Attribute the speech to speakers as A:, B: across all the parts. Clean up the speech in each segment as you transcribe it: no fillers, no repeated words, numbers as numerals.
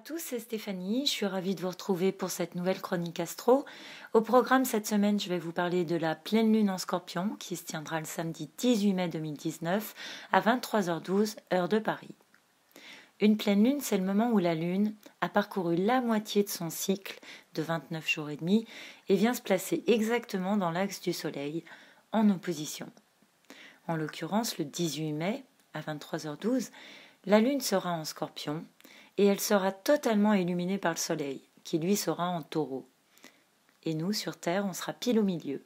A: tous, c'est Stéphanie, je suis ravie de vous retrouver pour cette nouvelle chronique astro. Au programme cette semaine, je vais vous parler de la pleine lune en Scorpion qui se tiendra le samedi 18 mai 2019 à 23h12 heure de Paris. Une pleine lune, c'est le moment où la lune a parcouru la moitié de son cycle de 29 jours et demi et vient se placer exactement dans l'axe du soleil en opposition. En l'occurrence, le 18 mai à 23h12, la lune sera en Scorpion et elle sera totalement illuminée par le soleil, qui lui sera en Taureau. Et nous, sur Terre, on sera pile au milieu.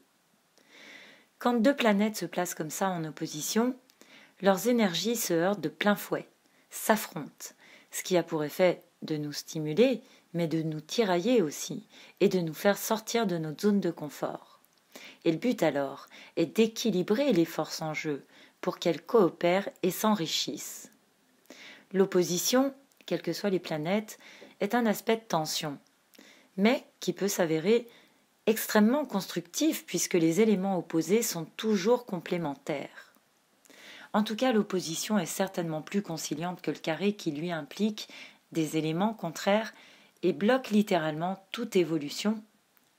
A: Quand deux planètes se placent comme ça en opposition, leurs énergies se heurtent de plein fouet, s'affrontent, ce qui a pour effet de nous stimuler, mais de nous tirailler aussi, et de nous faire sortir de notre zone de confort. Et le but alors est d'équilibrer les forces en jeu pour qu'elles coopèrent et s'enrichissent. L'opposition, quelles que soient les planètes, est un aspect de tension, mais qui peut s'avérer extrêmement constructif puisque les éléments opposés sont toujours complémentaires. En tout cas, l'opposition est certainement plus conciliante que le carré qui lui implique des éléments contraires et bloque littéralement toute évolution,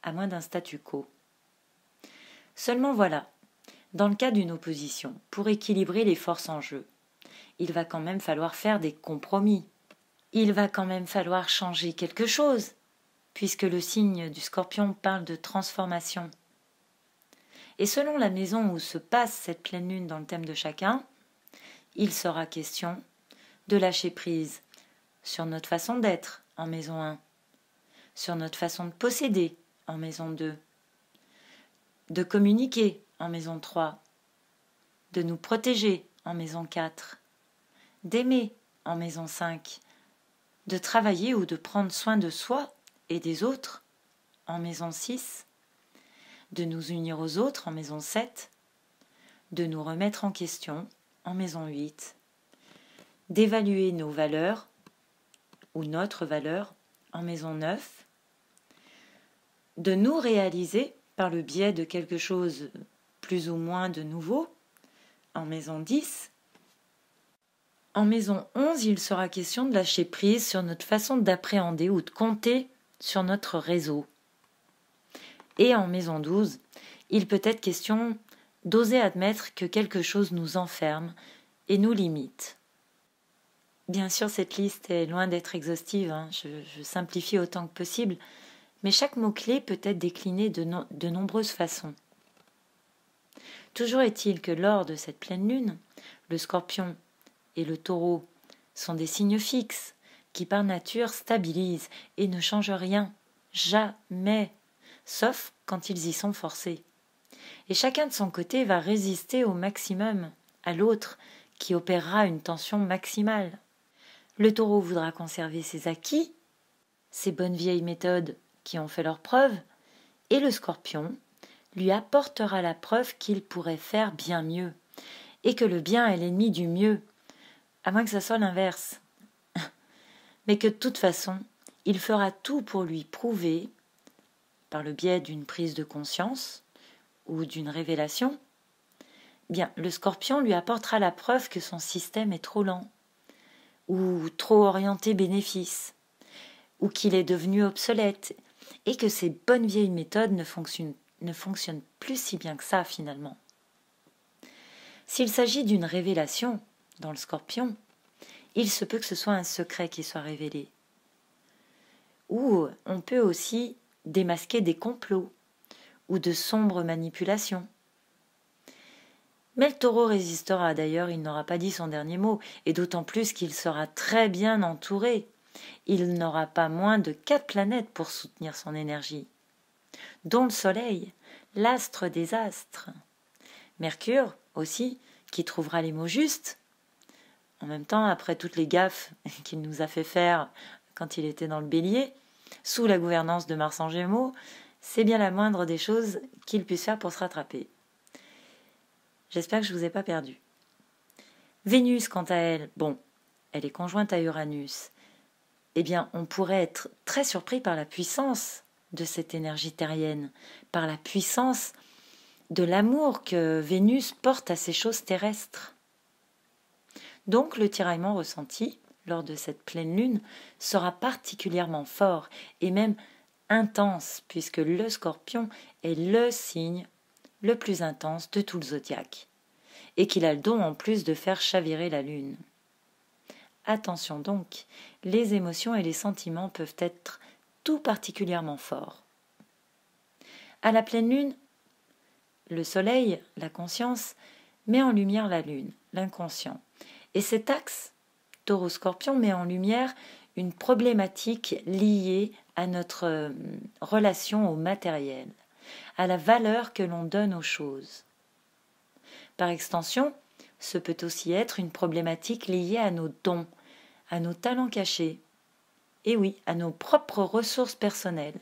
A: à moins d'un statu quo. Seulement voilà, dans le cas d'une opposition, pour équilibrer les forces en jeu, il va quand même falloir faire des compromis. Il va quand même falloir changer quelque chose, puisque le signe du Scorpion parle de transformation. Et selon la maison où se passe cette pleine lune dans le thème de chacun, il sera question de lâcher prise sur notre façon d'être en maison 1, sur notre façon de posséder en maison 2, de communiquer en maison 3, de nous protéger en maison 4, d'aimer en maison 5, de travailler ou de prendre soin de soi et des autres en maison 6, de nous unir aux autres en maison 7, de nous remettre en question en maison 8, d'évaluer nos valeurs ou notre valeur en maison 9, de nous réaliser par le biais de quelque chose plus ou moins de nouveau en maison 10. En maison 11, il sera question de lâcher prise sur notre façon d'appréhender ou de compter sur notre réseau. Et en maison 12, il peut être question d'oser admettre que quelque chose nous enferme et nous limite. Bien sûr, cette liste est loin d'être exhaustive, je simplifie autant que possible, mais chaque mot-clé peut être décliné de nombreuses façons. Toujours est-il que lors de cette pleine lune, le Scorpion et le Taureau sont des signes fixes qui par nature stabilisent et ne changent rien, jamais, sauf quand ils y sont forcés. Et chacun de son côté va résister au maximum à l'autre qui opérera une tension maximale. Le Taureau voudra conserver ses acquis, ses bonnes vieilles méthodes qui ont fait leurs preuves, et le Scorpion lui apportera la preuve qu'il pourrait faire bien mieux, et que le bien est l'ennemi du mieux, à moins que ça soit l'inverse. Mais que de toute façon, il fera tout pour lui prouver, par le biais d'une prise de conscience ou d'une révélation, bien, le Scorpion lui apportera la preuve que son système est trop lent, ou trop orienté bénéfice, ou qu'il est devenu obsolète, et que ses bonnes vieilles méthodes ne fonctionnent plus si bien que ça finalement. S'il s'agit d'une révélation dans le Scorpion, il se peut que ce soit un secret qui soit révélé. Ou on peut aussi démasquer des complots ou de sombres manipulations. Mais le Taureau résistera, d'ailleurs, il n'aura pas dit son dernier mot, et d'autant plus qu'il sera très bien entouré. Il n'aura pas moins de 4 planètes pour soutenir son énergie, dont le Soleil, l'astre des astres. Mercure aussi, qui trouvera les mots justes. En même temps, après toutes les gaffes qu'il nous a fait faire quand il était dans le Bélier, sous la gouvernance de Mars en Gémeaux, c'est bien la moindre des choses qu'il puisse faire pour se rattraper. J'espère que je ne vous ai pas perdu. Vénus, quant à elle, elle est conjointe à Uranus. Eh bien, on pourrait être très surpris par la puissance de cette énergie terrienne, par la puissance de l'amour que Vénus porte à ces choses terrestres. Donc, le tiraillement ressenti, lors de cette pleine lune sera particulièrement fort et même intense, puisque le Scorpion est le signe le plus intense de tout le zodiaque, et qu'il a le don en plus de faire chavirer la lune. Attention donc, les émotions et les sentiments peuvent être tout particulièrement forts. À la pleine lune, le soleil, la conscience, met en lumière la lune, l'inconscient. Et cet axe, Taureau-Scorpion, met en lumière une problématique liée à notre relation au matériel, à la valeur que l'on donne aux choses. Par extension, ce peut aussi être une problématique liée à nos dons, à nos talents cachés, et oui, à nos propres ressources personnelles,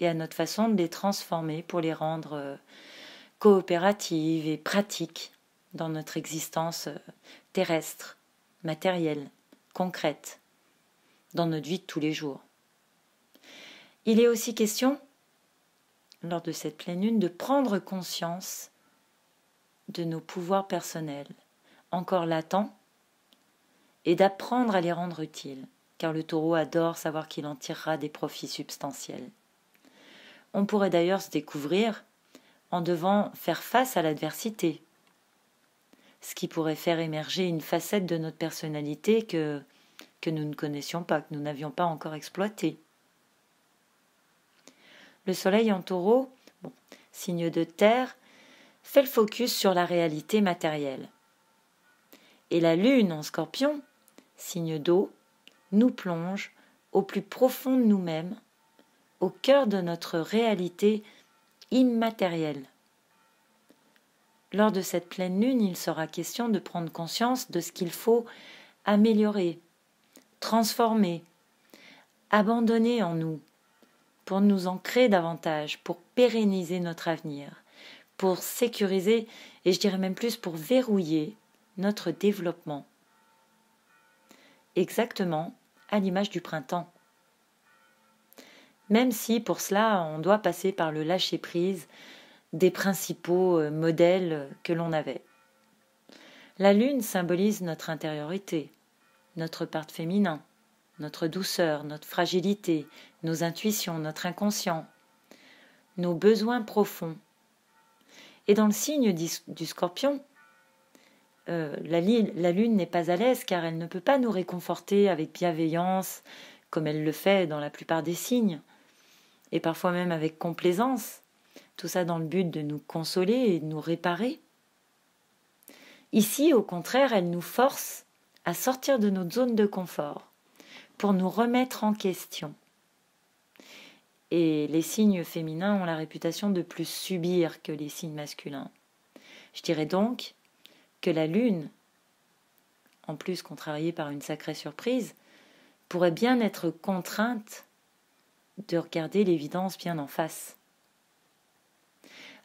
A: et à notre façon de les transformer pour les rendre coopératives et pratiques dans notre existence terrestre, matérielle, concrète, dans notre vie de tous les jours. Il est aussi question, lors de cette pleine lune, de prendre conscience de nos pouvoirs personnels, encore latents, et d'apprendre à les rendre utiles, car le taureau adore savoir qu'il en tirera des profits substantiels. On pourrait d'ailleurs se découvrir en devant faire face à l'adversité, ce qui pourrait faire émerger une facette de notre personnalité que nous ne connaissions pas, que nous n'avions pas encore exploitée. Le soleil en taureau, signe de terre, fait le focus sur la réalité matérielle. Et la lune en scorpion, signe d'eau, nous plonge au plus profond de nous-mêmes, au cœur de notre réalité immatérielle. Lors de cette pleine lune, il sera question de prendre conscience de ce qu'il faut améliorer, transformer, abandonner en nous, pour nous ancrer davantage, pour pérenniser notre avenir, pour sécuriser, et je dirais même plus pour verrouiller notre développement. Exactement à l'image du printemps. Même si pour cela on doit passer par le lâcher-prise des principaux modèles que l'on avait. La lune symbolise notre intériorité, notre part féminin, notre douceur, notre fragilité, nos intuitions, notre inconscient, nos besoins profonds. Et dans le signe du Scorpion, la lune n'est pas à l'aise car elle ne peut pas nous réconforter avec bienveillance comme elle le fait dans la plupart des signes, et parfois même avec complaisance, tout ça dans le but de nous consoler et de nous réparer. Ici, au contraire, elle nous force à sortir de notre zone de confort pour nous remettre en question. Et les signes féminins ont la réputation de plus subir que les signes masculins. Je dirais donc que la lune, en plus contrariée par une sacrée surprise, pourrait bien être contrainte de regarder l'évidence bien en face.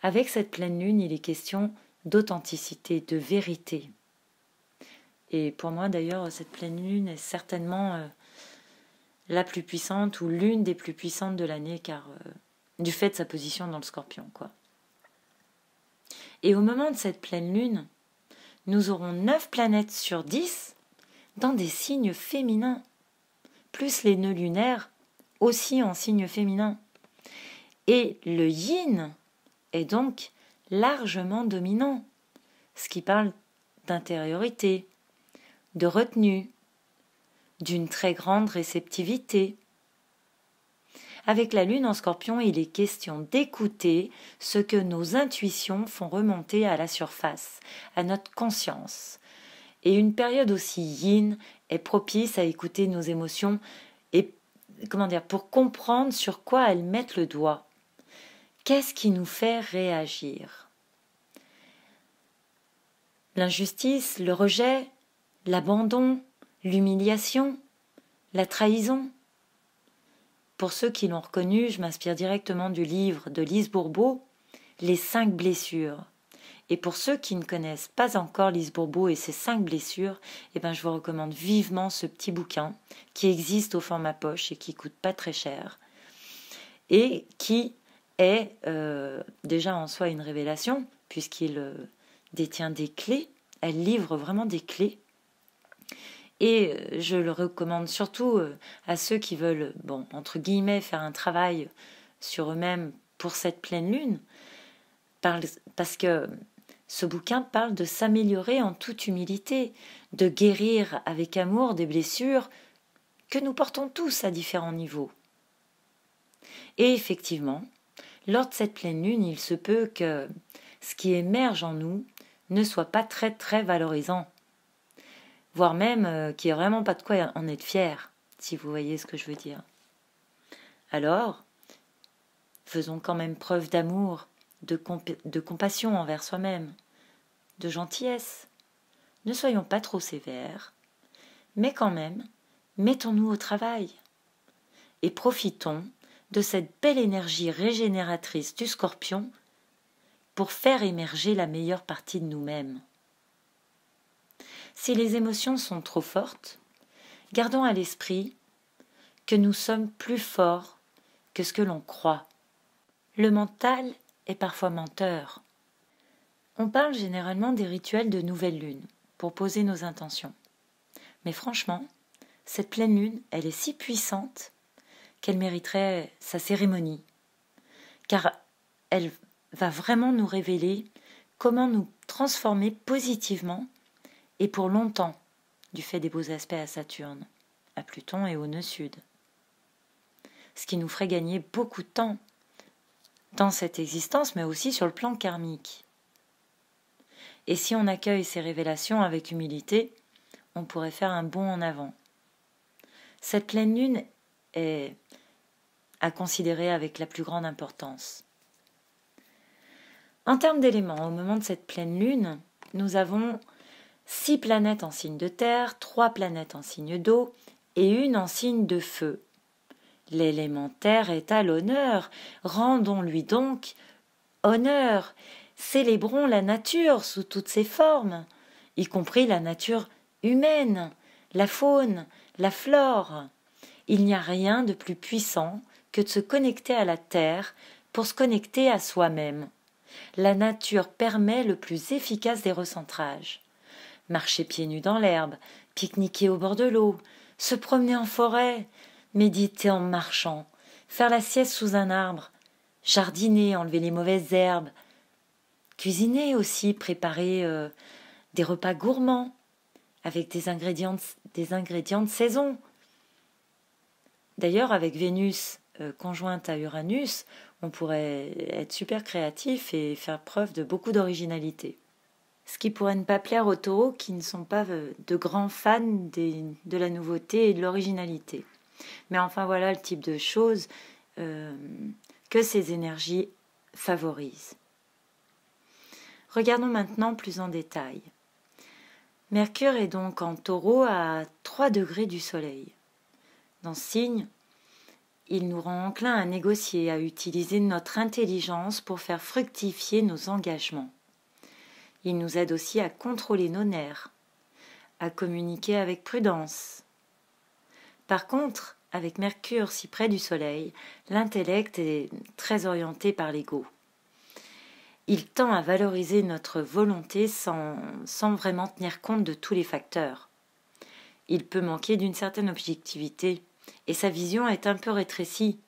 A: Avec cette pleine lune, il est question d'authenticité, de vérité. Et pour moi d'ailleurs, cette pleine lune est certainement la plus puissante ou l'une des plus puissantes de l'année, car du fait de sa position dans le Scorpion, quoi. Et au moment de cette pleine lune, nous aurons 9 planètes sur 10 dans des signes féminins, plus les nœuds lunaires aussi en signes féminins. Et le yin est donc largement dominant, ce qui parle d'intériorité, de retenue, d'une très grande réceptivité. Avec la lune en Scorpion, il est question d'écouter ce que nos intuitions font remonter à la surface, à notre conscience. Et une période aussi yin est propice à écouter nos émotions et, pour comprendre sur quoi elles mettent le doigt. Qu'est-ce qui nous fait réagir ? L'injustice, le rejet, l'abandon, l'humiliation, la trahison. Pour ceux qui l'ont reconnu, je m'inspire directement du livre de Lise Bourbeau, Les 5 blessures. Et pour ceux qui ne connaissent pas encore Lise Bourbeau et ses 5 blessures, je vous recommande vivement ce petit bouquin qui existe au format poche et qui coûte pas très cher et qui est déjà en soi une révélation puisqu'il détient des clés. Elle livre vraiment des clés. Et je le recommande surtout à ceux qui veulent, bon, entre guillemets, faire un travail sur eux-mêmes pour cette pleine lune, parce que ce bouquin parle de s'améliorer en toute humilité, de guérir avec amour des blessures que nous portons tous à différents niveaux. Et effectivement, lors de cette pleine lune, il se peut que ce qui émerge en nous ne soit pas très très valorisant, voire même qu'il n'y ait vraiment pas de quoi en être fier, si vous voyez ce que je veux dire. Alors, faisons quand même preuve d'amour, de compassion envers soi-même, de gentillesse. Ne soyons pas trop sévères, mais quand même, mettons-nous au travail et profitons de cette belle énergie régénératrice du Scorpion pour faire émerger la meilleure partie de nous-mêmes. Si les émotions sont trop fortes, gardons à l'esprit que nous sommes plus forts que ce que l'on croit. Le mental est parfois menteur. On parle généralement des rituels de nouvelle lune pour poser nos intentions. Mais franchement, cette pleine lune, elle est si puissante qu'elle mériterait sa cérémonie, car elle va vraiment nous révéler comment nous transformer positivement et pour longtemps du fait des beaux aspects à Saturne, à Pluton et au nœud sud. Ce qui nous ferait gagner beaucoup de temps dans cette existence, mais aussi sur le plan karmique. Et si on accueille ces révélations avec humilité, on pourrait faire un bond en avant. Cette pleine lune est à considérer avec la plus grande importance. En termes d'éléments, au moment de cette pleine lune, nous avons 6 planètes en signe de terre, 3 planètes en signe d'eau et 1 en signe de feu. L'élémentaire est à l'honneur, rendons-lui donc honneur, célébrons la nature sous toutes ses formes, y compris la nature humaine, la faune, la flore. Il n'y a rien de plus puissant que de se connecter à la terre pour se connecter à soi-même. La nature permet le plus efficace des recentrages. Marcher pieds nus dans l'herbe, pique-niquer au bord de l'eau, se promener en forêt, méditer en marchant, faire la sieste sous un arbre, jardiner, enlever les mauvaises herbes, cuisiner aussi, préparer des repas gourmands avec des ingrédients de saison. D'ailleurs, avec Vénus conjointe à Uranus, on pourrait être super créatif et faire preuve de beaucoup d'originalité. Ce qui pourrait ne pas plaire aux taureaux qui ne sont pas de grands fans de la nouveauté et de l'originalité. Mais enfin voilà le type de choses que ces énergies favorisent. Regardons maintenant plus en détail. Mercure est donc en Taureau à 3 degrés du Soleil. Dans ce signe, il nous rend enclin à négocier, à utiliser notre intelligence pour faire fructifier nos engagements. Il nous aide aussi à contrôler nos nerfs, à communiquer avec prudence. Par contre, avec Mercure si près du Soleil, l'intellect est très orienté par l'ego. Il tend à valoriser notre volonté sans vraiment tenir compte de tous les facteurs. Il peut manquer d'une certaine objectivité, et sa vision est un peu rétrécie,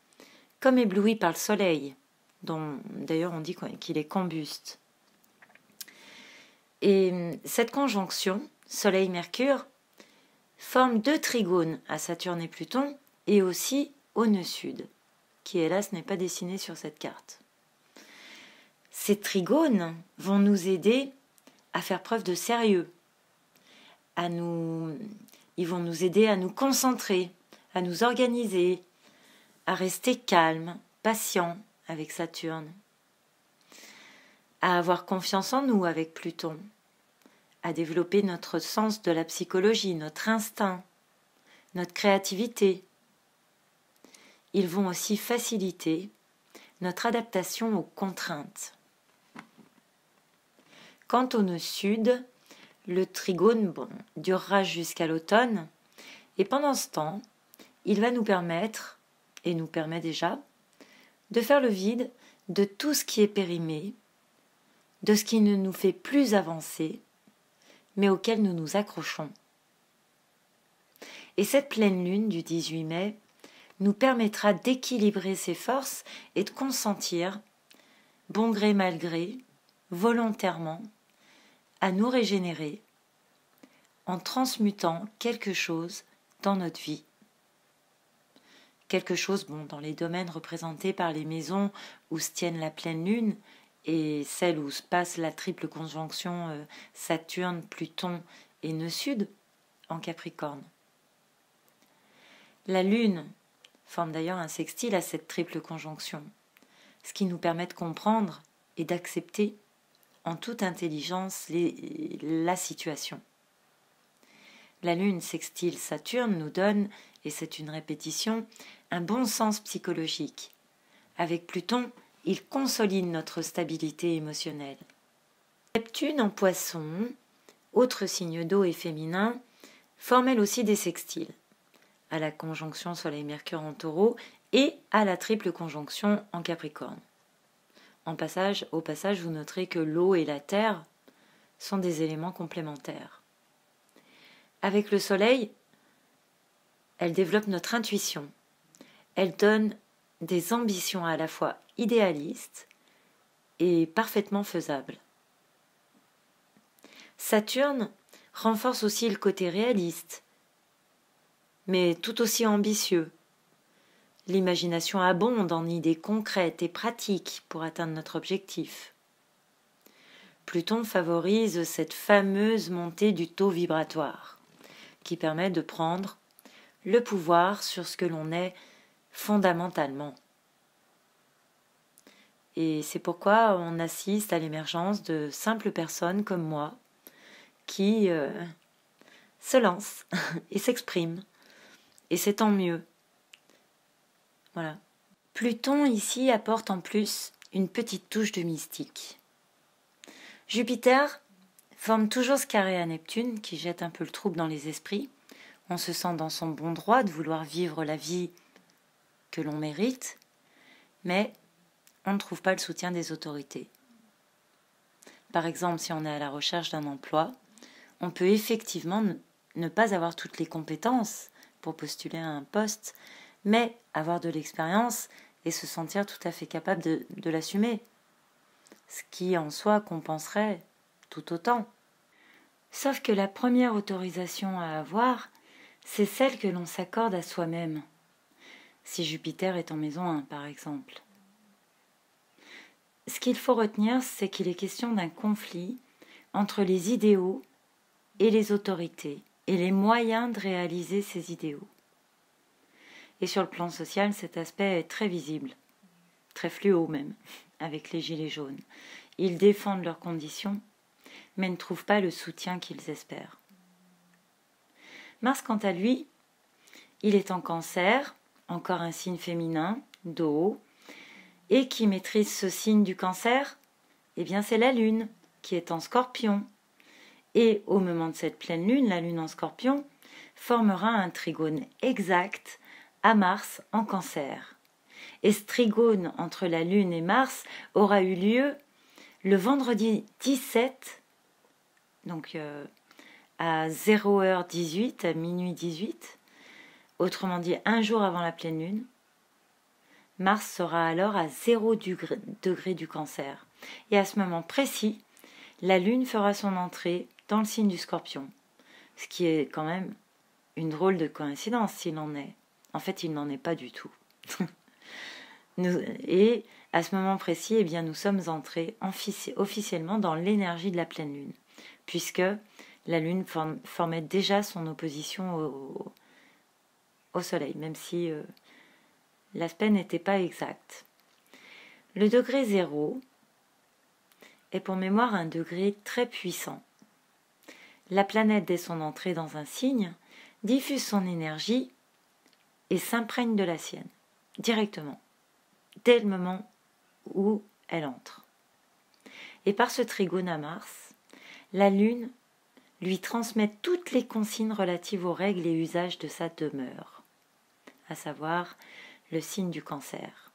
A: comme ébloui par le Soleil, dont d'ailleurs on dit qu'il est combuste. Et cette conjonction, Soleil-Mercure, forme 2 trigones à Saturne et Pluton, et aussi au nœud sud, qui hélas n'est pas dessiné sur cette carte. Ces trigones vont nous aider à faire preuve de sérieux, ils vont nous aider à nous concentrer, à nous organiser, à rester calme, patient avec Saturne, à avoir confiance en nous avec Pluton, à développer notre sens de la psychologie, notre instinct, notre créativité. Ils vont aussi faciliter notre adaptation aux contraintes. Quant au nœud sud, le trigone durera jusqu'à l'automne, et pendant ce temps, il va nous permettre, et nous permet déjà, de faire le vide de tout ce qui est périmé, de ce qui ne nous fait plus avancer, mais auquel nous nous accrochons. Et cette pleine lune du 18 mai nous permettra d'équilibrer ces forces et de consentir, bon gré mal gré, volontairement, à nous régénérer en transmutant quelque chose dans notre vie. Quelque chose, dans les domaines représentés par les maisons où se tiennent la pleine lune et celles où se passe la triple conjonction Saturne, Pluton et nœud sud en Capricorne. La lune forme d'ailleurs un sextile à cette triple conjonction, ce qui nous permet de comprendre et d'accepter en toute intelligence la situation. La lune sextile Saturne nous donne, et c'est une répétition, un bon sens psychologique. Avec Pluton, il consolide notre stabilité émotionnelle. Neptune en Poisson, autre signe d'eau et féminin, forme elle aussi des sextiles, à la conjonction Soleil-Mercure en Taureau et à la triple conjonction en Capricorne. Au passage, vous noterez que l'eau et la terre sont des éléments complémentaires. Avec le Soleil, elle développe notre intuition. Elle donne des ambitions à la fois idéalistes et parfaitement faisables. Saturne renforce aussi le côté réaliste, mais tout aussi ambitieux. L'imagination abonde en idées concrètes et pratiques pour atteindre notre objectif. Pluton favorise cette fameuse montée du taux vibratoire, qui permet de prendre le pouvoir sur ce que l'on est fondamentalement. Et c'est pourquoi on assiste à l'émergence de simples personnes comme moi qui se lancent et s'expriment. Et c'est tant mieux. Voilà. Pluton ici apporte en plus une petite touche de mystique. Jupiter forme toujours ce carré à Neptune qui jette un peu le trouble dans les esprits. On se sent dans son bon droit de vouloir vivre la vie que l'on mérite, mais on ne trouve pas le soutien des autorités. Par exemple, si on est à la recherche d'un emploi, on peut effectivement ne pas avoir toutes les compétences pour postuler à un poste, mais avoir de l'expérience et se sentir tout à fait capable de l'assumer, ce qui en soi compenserait tout autant. Sauf que la première autorisation à avoir, c'est celle que l'on s'accorde à soi-même, si Jupiter est en maison 1 par exemple. Ce qu'il faut retenir, c'est qu'il est question d'un conflit entre les idéaux et les autorités, et les moyens de réaliser ces idéaux. Et sur le plan social, cet aspect est très visible, très fluo même, avec les gilets jaunes. Ils défendent leurs conditions, mais ne trouvent pas le soutien qu'ils espèrent. Mars, quant à lui, il est en Cancer, encore un signe féminin, d'eau, et qui maîtrise ce signe du Cancer, eh bien c'est la Lune, qui est en Scorpion. Et au moment de cette pleine Lune, la Lune en Scorpion formera un trigone exact à Mars en Cancer. Et ce trigone entre la Lune et Mars aura eu lieu le vendredi 17, donc à 0h18, à minuit 18, autrement dit un jour avant la pleine Lune. Mars sera alors à 0 degré du Cancer. Et à ce moment précis, la Lune fera son entrée dans le signe du Scorpion. Ce qui est quand même une drôle de coïncidence s'il en est. En fait, il n'en est pas du tout. Et à ce moment précis, eh bien, nous sommes entrés officiellement dans l'énergie de la pleine Lune, puisque la Lune formait déjà son opposition au Soleil, même si l'aspect n'était pas exact. Le degré 0 est pour mémoire un degré très puissant. La planète, dès son entrée dans un signe, diffuse son énergie et s'imprègne de la sienne, directement, dès le moment où elle entre. Et par ce trigone à Mars, la Lune lui transmet toutes les consignes relatives aux règles et usages de sa demeure, à savoir le signe du Cancer.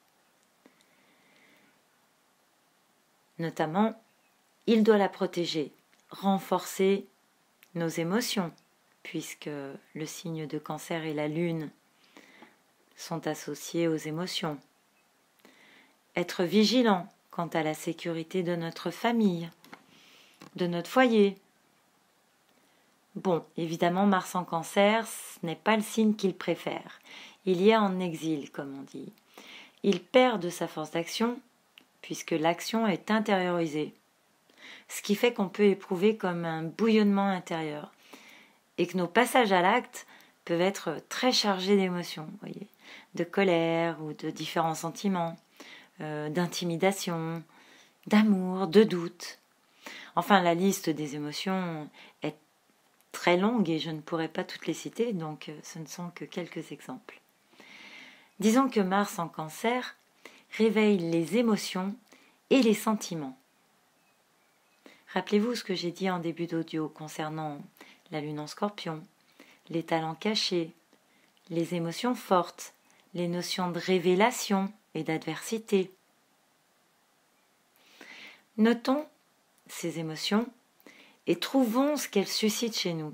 A: Notamment, il doit la protéger, renforcer nos émotions, puisque le signe de Cancer et la Lune sont associés aux émotions. Être vigilant quant à la sécurité de notre famille, de notre foyer. Bon, évidemment, Mars en Cancer, ce n'est pas le signe qu'il préfère. Il y est en exil, comme on dit. Il perd de sa force d'action, puisque l'action est intériorisée. Ce qui fait qu'on peut éprouver comme un bouillonnement intérieur. Et que nos passages à l'acte peuvent être très chargés d'émotions, voyez, de colère ou de différents sentiments, d'intimidation, d'amour, de doute. Enfin, la liste des émotions est très longue et je ne pourrais pas toutes les citer, donc ce ne sont que quelques exemples. Disons que Mars en Cancer réveille les émotions et les sentiments. Rappelez-vous ce que j'ai dit en début d'audio concernant la Lune en Scorpion, les talents cachés, les émotions fortes, les notions de révélation et d'adversité. Notons ces émotions et trouvons ce qu'elles suscitent chez nous,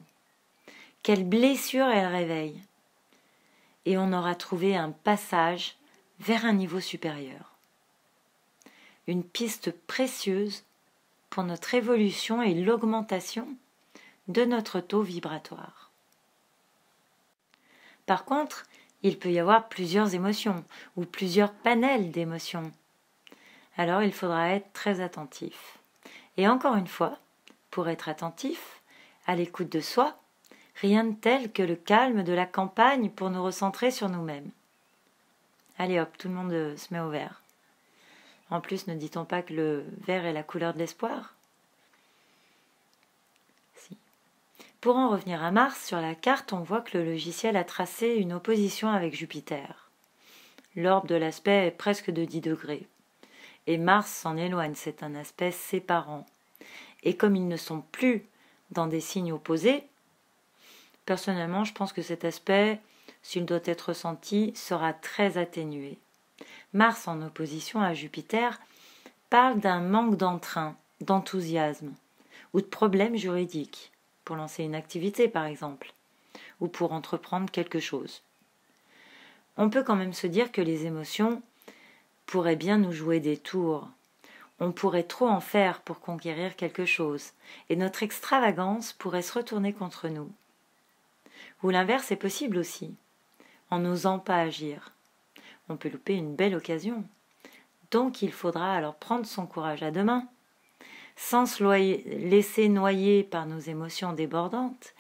A: quelles blessures elles réveillent, et on aura trouvé un passage vers un niveau supérieur. Une piste précieuse pour notre évolution et l'augmentation de notre taux vibratoire. Par contre, il peut y avoir plusieurs émotions ou plusieurs panels d'émotions. Alors il faudra être très attentif. Et encore une fois, pour être attentif, à l'écoute de soi, rien de tel que le calme de la campagne pour nous recentrer sur nous-mêmes. Allez hop, tout le monde se met au vert. En plus, ne dit-on pas que le vert est la couleur de l'espoir ? Si. Pour en revenir à Mars, sur la carte, on voit que le logiciel a tracé une opposition avec Jupiter. L'orbe de l'aspect est presque de 10 degrés. Et Mars s'en éloigne, c'est un aspect séparant. Et comme ils ne sont plus dans des signes opposés, personnellement, je pense que cet aspect, s'il doit être ressenti, sera très atténué. Mars en opposition à Jupiter parle d'un manque d'entrain, d'enthousiasme ou de problèmes juridiques, pour lancer une activité par exemple, ou pour entreprendre quelque chose. On peut quand même se dire que les émotions pourraient bien nous jouer des tours. On pourrait trop en faire pour conquérir quelque chose, et notre extravagance pourrait se retourner contre nous. Ou l'inverse est possible aussi, en n'osant pas agir. On peut louper une belle occasion. Donc il faudra alors prendre son courage à deux mains, sans se laisser noyer par nos émotions débordantes,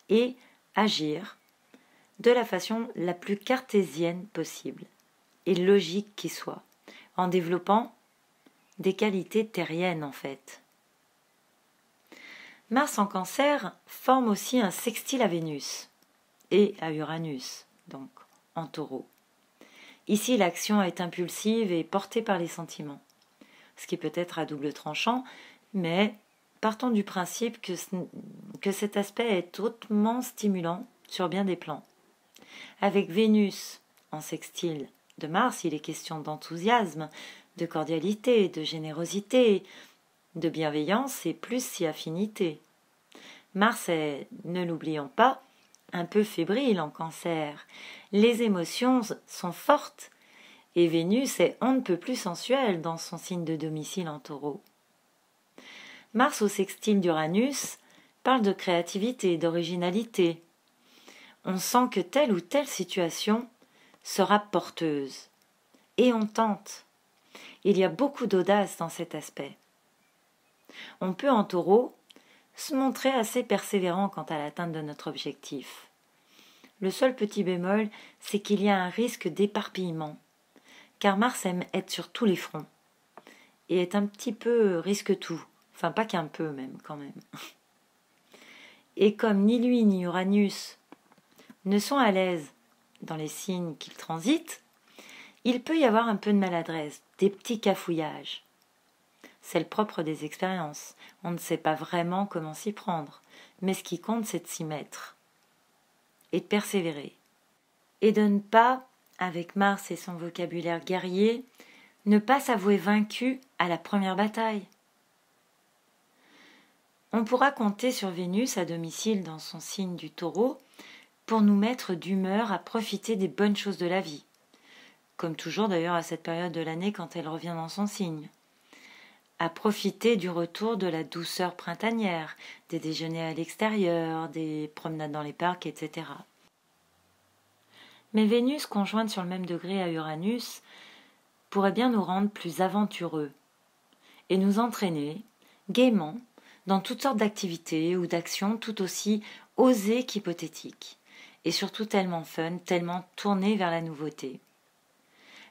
A: et agir de la façon la plus cartésienne possible et logique qui soit, en développant des qualités terriennes en fait. Mars en Cancer forme aussi un sextile à Vénus et à Uranus, donc en Taureau. Ici, l'action est impulsive et portée par les sentiments, ce qui peut être à double tranchant, mais partons du principe que cet aspect est hautement stimulant sur bien des plans. Avec Vénus en sextile de Mars, il est question d'enthousiasme, de cordialité, de générosité, de bienveillance et plus si affinité. Mars est, ne l'oublions pas, un peu fébrile en Cancer. Les émotions sont fortes et Vénus est on ne peut plus sensuelle dans son signe de domicile en Taureau. Mars au sextile d'Uranus parle de créativité, d'originalité. On sent que telle ou telle situation sera porteuse. Et on tente. Il y a beaucoup d'audace dans cet aspect. On peut en Taureau se montrer assez persévérant quant à l'atteinte de notre objectif. Le seul petit bémol, c'est qu'il y a un risque d'éparpillement, car Mars aime être sur tous les fronts, et est un petit peu risque-tout, enfin pas qu'un peu même, quand même. Et comme ni lui ni Uranus ne sont à l'aise dans les signes qu'ils transitent, il peut y avoir un peu de maladresse, des petits cafouillages. C'est le propre des expériences. On ne sait pas vraiment comment s'y prendre. Mais ce qui compte, c'est de s'y mettre. Et de persévérer. Et de ne pas, avec Mars et son vocabulaire guerrier, ne pas s'avouer vaincu à la première bataille. On pourra compter sur Vénus à domicile dans son signe du Taureau pour nous mettre d'humeur à profiter des bonnes choses de la vie, comme toujours d'ailleurs à cette période de l'année quand elle revient dans son signe, à profiter du retour de la douceur printanière, des déjeuners à l'extérieur, des promenades dans les parcs, etc. Mais Vénus, conjointe sur le même degré à Uranus, pourrait bien nous rendre plus aventureux et nous entraîner gaiement dans toutes sortes d'activités ou d'actions tout aussi osées qu'hypothétiques, et surtout tellement fun, tellement tournées vers la nouveauté.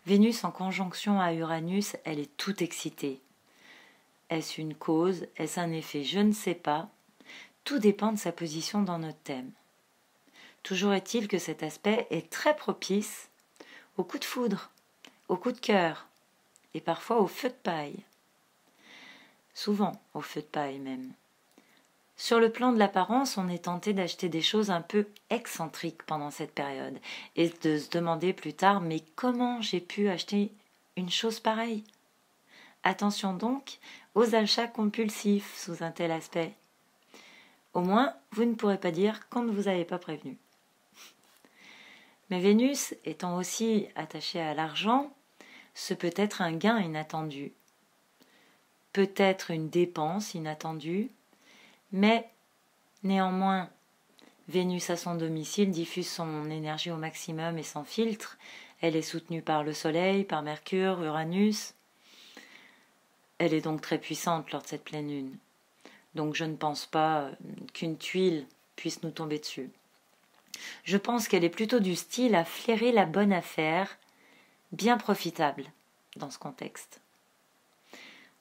A: Vénus en conjonction à Uranus, elle est toute excitée. Est-ce une cause? Est-ce un effet? Je ne sais pas. Tout dépend de sa position dans notre thème. Toujours est-il que cet aspect est très propice au coup de foudre, au coup de cœur, et parfois au feu de paille. Souvent au feu de paille même. Sur le plan de l'apparence, on est tenté d'acheter des choses un peu excentriques pendant cette période et de se demander plus tard, mais comment j'ai pu acheter une chose pareille? Attention donc aux achats compulsifs sous un tel aspect. Au moins, vous ne pourrez pas dire qu'on ne vous avait pas prévenu. Mais Vénus, étant aussi attachée à l'argent, ce peut être un gain inattendu, peut-être une dépense inattendue, mais néanmoins, Vénus à son domicile diffuse son énergie au maximum et sans filtre. Elle est soutenue par le Soleil, par Mercure, Uranus. Elle est donc très puissante lors de cette pleine lune. Donc je ne pense pas qu'une tuile puisse nous tomber dessus. Je pense qu'elle est plutôt du style à flairer la bonne affaire, bien profitable dans ce contexte.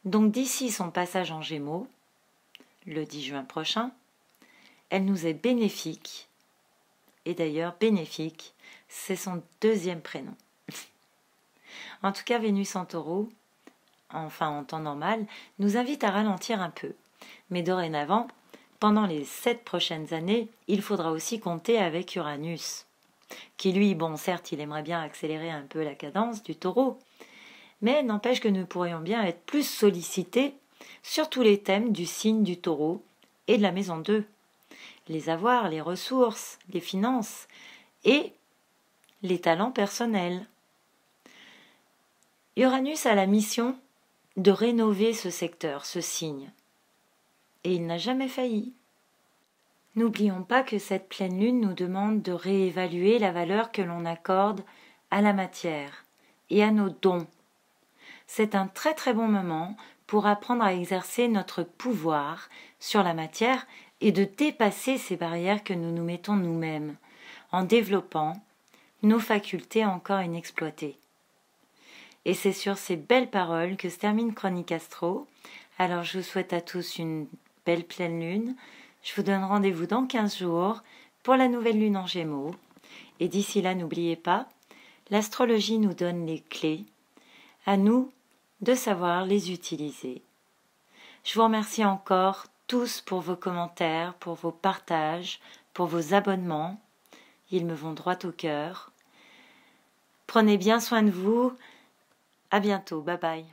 A: Donc d'ici son passage en Gémeaux, le 10 juin prochain, elle nous est bénéfique, et d'ailleurs bénéfique, c'est son deuxième prénom. En tout cas, Vénus en Taureau, enfin en temps normal, nous invite à ralentir un peu. Mais dorénavant, pendant les 7 prochaines années, il faudra aussi compter avec Uranus, qui lui, bon certes, il aimerait bien accélérer un peu la cadence du Taureau, mais n'empêche que nous pourrions bien être plus sollicités sur tous les thèmes du signe du Taureau et de la maison 2. Les avoirs, les ressources, les finances et les talents personnels. Uranus a la mission de rénover ce secteur, ce signe. Et il n'a jamais failli. N'oublions pas que cette pleine lune nous demande de réévaluer la valeur que l'on accorde à la matière et à nos dons. C'est un très très bon moment pour apprendre à exercer notre pouvoir sur la matière et de dépasser ces barrières que nous nous mettons nous-mêmes, en développant nos facultés encore inexploitées. Et c'est sur ces belles paroles que se termine Chronique Astro. Alors je vous souhaite à tous une belle pleine lune. Je vous donne rendez-vous dans 15 jours pour la nouvelle lune en Gémeaux. Et d'ici là, n'oubliez pas, l'astrologie nous donne les clés. À nous de savoir les utiliser. Je vous remercie encore tous pour vos commentaires, pour vos partages, pour vos abonnements. Ils me vont droit au cœur. Prenez bien soin de vous. À bientôt. Bye bye.